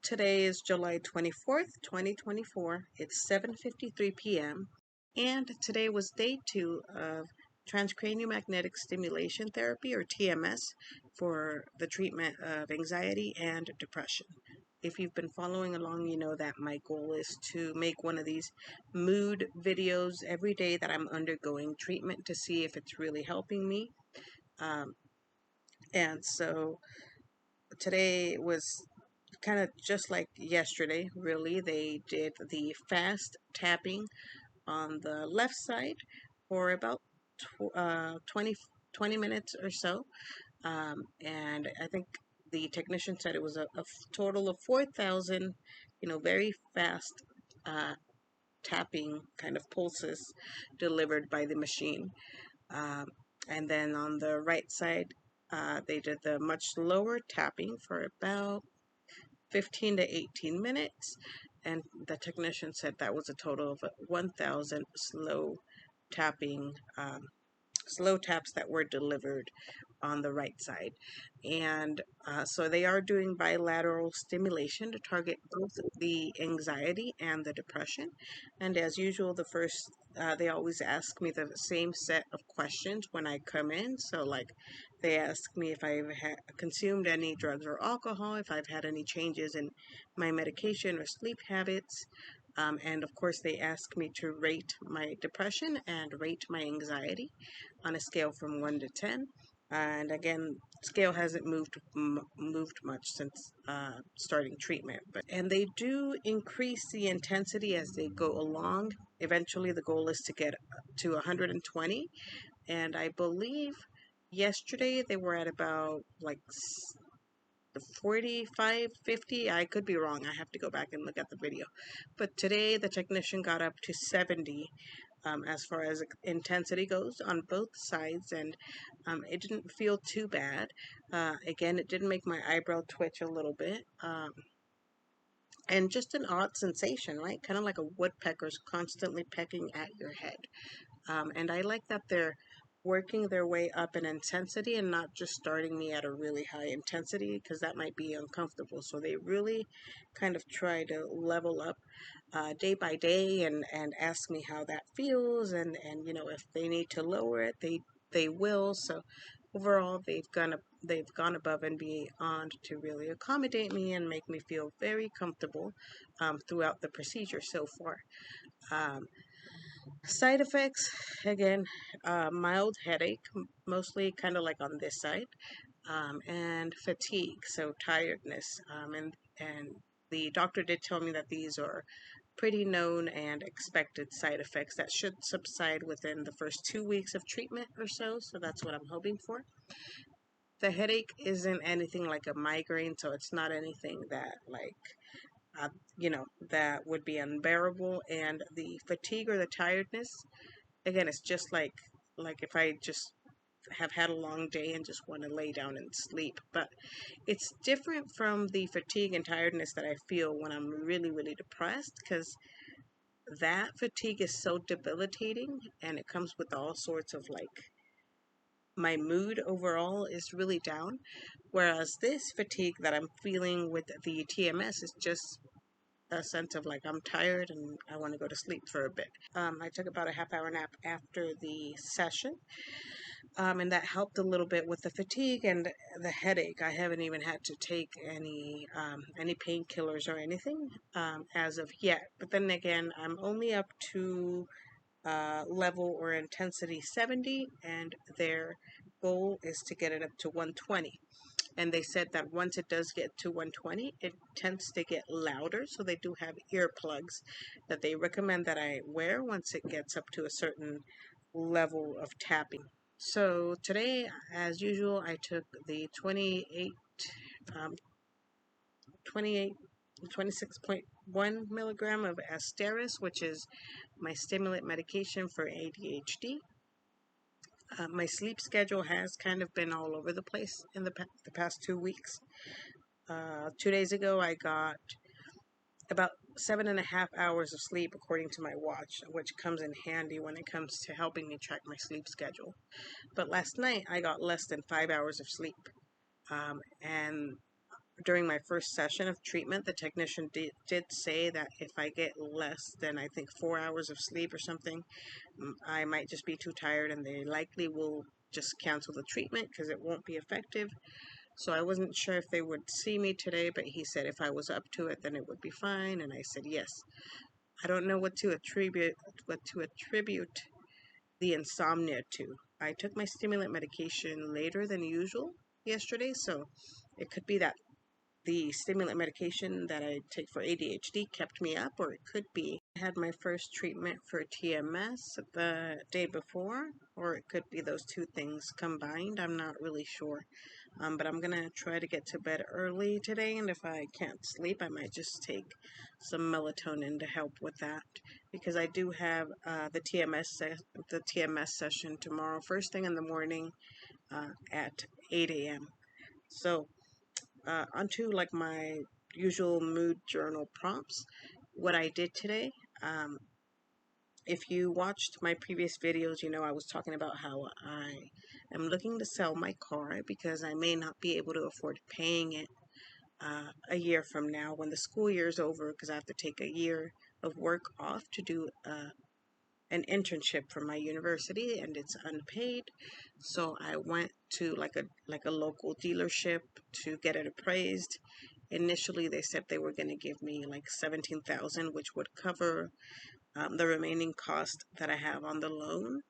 Today is July 24th, 2024. It's 7:53 p.m. and today was day 2 of transcranial magnetic stimulation therapy or TMS for the treatment of anxiety and depression. If you've been following along, you know that my goal is to make one of these mood videos every day that I'm undergoing treatment to see if it's really helping me. Um, and so today was kind of just like yesterday, really. They did the fast tapping on the left side for about 20 minutes or so. And I think the technician said it was a total of 4,000, very fast tapping kind of pulses delivered by the machine. Um, and then on the right side, they did the much slower tapping for about 15 to 18 minutes, and the technician said that was a total of 1,000 slow taps that were delivered on the right side. And so they are doing bilateral stimulation to target both the anxiety and the depression. And as usual, they always ask me the same set of questions when I come in. So, like, they ask me if I've consumed any drugs or alcohol, if I've had any changes in my medication or sleep habits. And of course, they ask me to rate my depression and rate my anxiety on a scale from 1 to 10. And again, scale hasn't moved much since starting treatment. And they do increase the intensity as they go along. Eventually, the goal is to get to 120. And I believe yesterday they were at about like 45, 50. I could be wrong. I have to go back and look at the video. But today the technician got up to 70 as far as intensity goes on both sides, and it didn't feel too bad. Again, it did make my eyebrow twitch a little bit, and just an odd sensation, right? Kind of like a woodpecker's constantly pecking at your head. And I like that they're working their way up in intensity and not just starting me at a really high intensity because that might be uncomfortable. So they really kind of try to level up day by day and ask me how that feels, and if they need to lower it, they will. So overall, they've gone above and beyond to really accommodate me and make me feel very comfortable throughout the procedure so far. Um, Side effects, again, mild headache, mostly kind of like on this side, and fatigue, so tiredness. And the doctor did tell me that these are pretty known and expected side effects that should subside within the first 2 weeks of treatment or so. So that's what I'm hoping for. The headache isn't anything like a migraine, so it's not anything that uh, that would be unbearable. And the fatigue or the tiredness, again, it's just like if I just have had a long day and just want to lay down and sleep. But it's different from the fatigue and tiredness that I feel when I'm really, really depressed, because that fatigue is so debilitating and it comes with all sorts of my mood overall is really down. Whereas this fatigue that I'm feeling with the TMS is just a sense of like I'm tired and I want to go to sleep for a bit. I took about a half-hour nap after the session, and that helped a little bit with the fatigue and the headache. I haven't even had to take any painkillers or anything as of yet. But then again, I'm only up to level or intensity 70, and their goal is to get it up to 120. And they said that once it does get to 120, it tends to get louder. So they do have earplugs that they recommend that I wear once it gets up to a certain level of tapping. So today, as usual, I took the um, 28, 26.1 milligram of Asteris, which is my stimulant medication for ADHD. My sleep schedule has kind of been all over the place in the past 2 weeks. 2 days ago, I got about 7.5 hours of sleep according to my watch, which comes in handy when it comes to helping me track my sleep schedule. But last night, I got less than 5 hours of sleep. And during my first session of treatment, the technician did say that if I get less than, I think, 4 hours of sleep or something, I might just be too tired and they likely will just cancel the treatment because it won't be effective. So I wasn't sure if they would see me today, but he said if I was up to it, then it would be fine. And I said yes. I don't know what to attribute the insomnia to. I took my stimulant medication later than usual yesterday, so it could be that the stimulant medication that I take for ADHD kept me up, or it could be I had my first treatment for TMS the day before, or it could be those two things combined. I'm not really sure. But I'm gonna try to get to bed early today, and if I can't sleep, I might just take some melatonin to help with that because I do have the TMS session tomorrow, first thing in the morning at 8 a.m. So onto like my usual mood journal prompts. What I did today, um, if you watched my previous videos, you know I was talking about how I am looking to sell my car because I may not be able to afford paying it a year from now when the school year is over because I have to take a year of work off to do an internship for my university and it's unpaid. So I went to like a local dealership to get it appraised. Initially, they said they were going to give me like 17,000, which would cover the remaining cost that I have on the loan,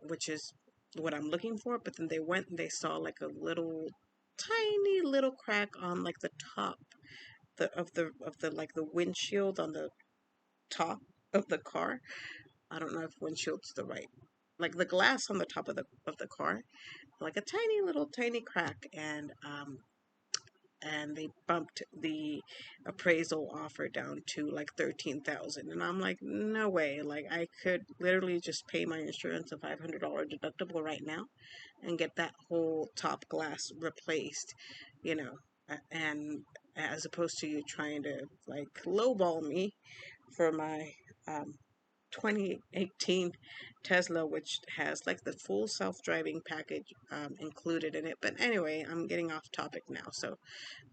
which is what I'm looking for. But then they went and they saw like a little tiny little crack on like the top of the like the windshield on the top of the car. I don't know if windshield's the right, like the glass on the top of the car, like a tiny little tiny crack, and they bumped the appraisal offer down to like 13,000, and I'm like, no way, like I could literally just pay my insurance a $500 deductible right now and get that whole top glass replaced, you know, and as opposed to you trying to like lowball me for my um 2018 Tesla, which has like the full self-driving package included in it. But anyway, I'm getting off topic now. So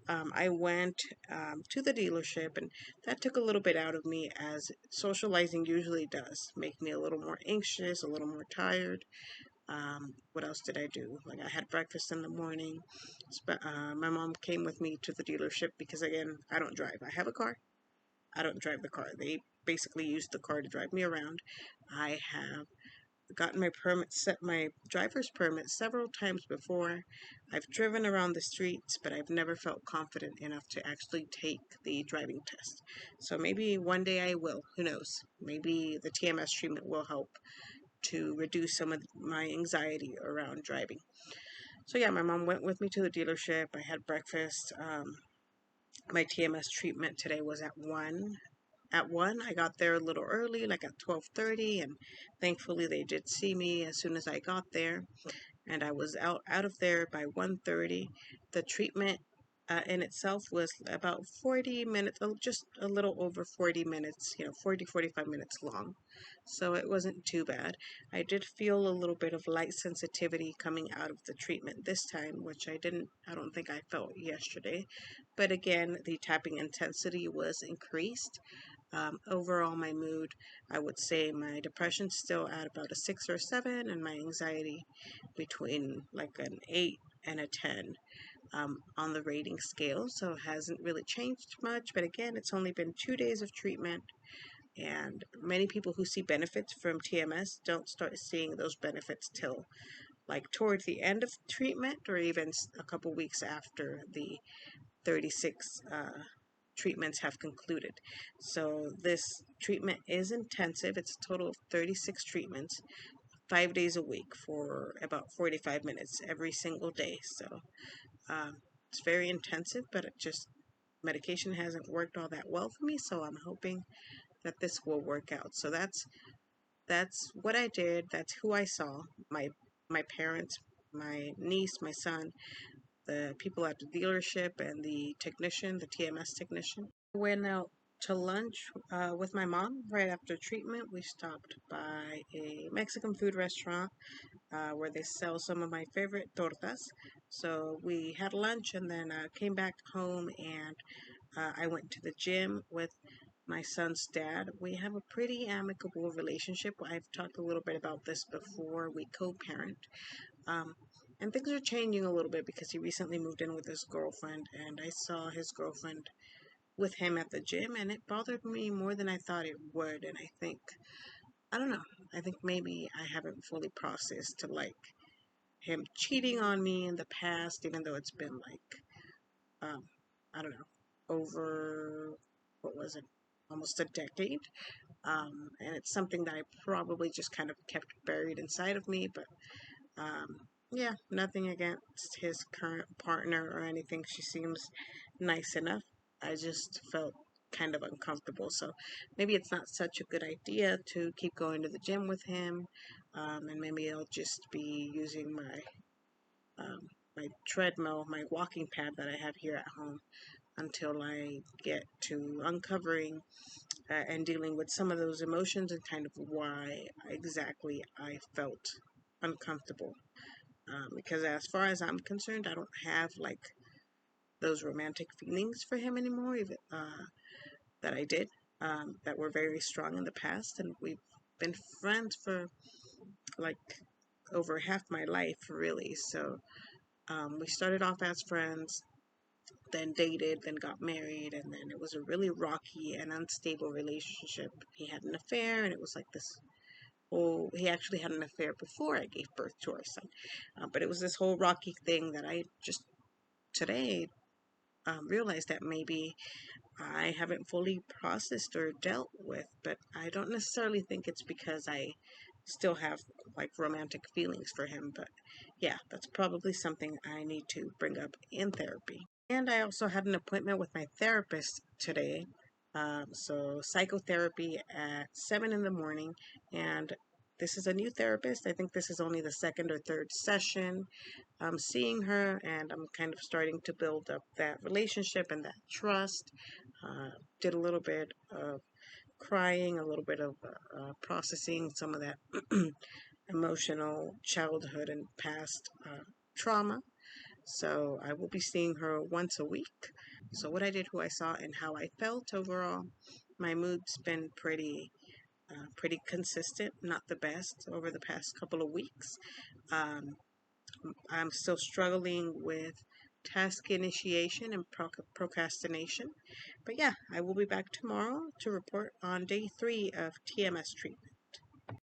I went to the dealership, and that took a little bit out of me, as socializing usually does make me a little more anxious, a little more tired. What else did I do? Like I had breakfast in the morning. My mom came with me to the dealership because again, I don't drive. I have a car. I don't drive the car. They basically use the car to drive me around. I have gotten my driver's permit several times before. I've driven around the streets, but I've never felt confident enough to actually take the driving test. So maybe one day I will. Who knows? Maybe the TMS treatment will help to reduce some of my anxiety around driving. So yeah, my mom went with me to the dealership. I had breakfast. My TMS treatment today was at 1. At 1, I got there a little early, like at 12:30, and thankfully they did see me as soon as I got there, and I was out of there by 1:30. The treatment in itself was about 40 minutes, just a little over 40 minutes, 45 minutes long. So it wasn't too bad. I did feel a little bit of light sensitivity coming out of the treatment this time, which I don't think I felt yesterday. But again, the tapping intensity was increased. Overall, my mood, I would say my depression's still at about a 6 or 7, and my anxiety between like an 8 and a 10 on the rating scale. So it hasn't really changed much. But again, it's only been 2 days of treatment, and many people who see benefits from TMS don't start seeing those benefits till like towards the end of treatment or even a couple weeks after the 36 treatments have concluded. So this treatment is intensive. It's a total of 36 treatments, 5 days a week for about 45 minutes every single day. So it's very intensive, but it just medication hasn't worked all that well for me. So I'm hoping that this will work out. So that's what I did. That's who I saw. My parents, my niece, my son, the people at the dealership, and the technician, the TMS technician. Went out to lunch with my mom right after treatment. We stopped by a Mexican food restaurant where they sell some of my favorite tortas. So we had lunch and then came back home, and I went to the gym with my son's dad. We have a pretty amicable relationship. I've talked a little bit about this before. We co-parent. Um, and things are changing a little bit because he recently moved in with his girlfriend, and I saw his girlfriend with him at the gym, and it bothered me more than I thought it would. And I don't know, I think maybe I haven't fully processed to like him cheating on me in the past, even though it's been like, um, I don't know, over, what was it, almost a decade. And it's something that I probably just kind of kept buried inside of me, but yeah, nothing against his current partner or anything. She seems nice enough. I just felt kind of uncomfortable. So maybe it's not such a good idea to keep going to the gym with him. And maybe I'll just be using um, my treadmill, my walking pad that I have here at home until I get to uncovering and dealing with some of those emotions and kind of why exactly I felt uncomfortable. Because as far as I'm concerned, I don't have like those romantic feelings for him anymore, even that I did, that were very strong in the past, and we've been friends for like over half my life, really. So we started off as friends, then dated, then got married, and then it was a really rocky and unstable relationship. He had an affair, and it was like this. Oh, he actually had an affair before I gave birth to our son. But it was this whole rocky thing that I just today realized that maybe I haven't fully processed or dealt with. But I don't necessarily think it's because I still have like romantic feelings for him. But yeah, that's probably something I need to bring up in therapy. And I also had an appointment with my therapist today. So psychotherapy at 7 in the morning, and this is a new therapist. I think this is only the second or third session I'm seeing her, and I'm kind of starting to build up that relationship and that trust. Did a little bit of crying, a little bit of processing some of that emotional childhood and past trauma. So I will be seeing her once a week. So what I did, who I saw, and how I felt overall, my mood's been pretty consistent, not the best over the past couple of weeks. Um, I'm still struggling with task initiation and procrastination. But yeah, I will be back tomorrow to report on day 3 of TMS treatment.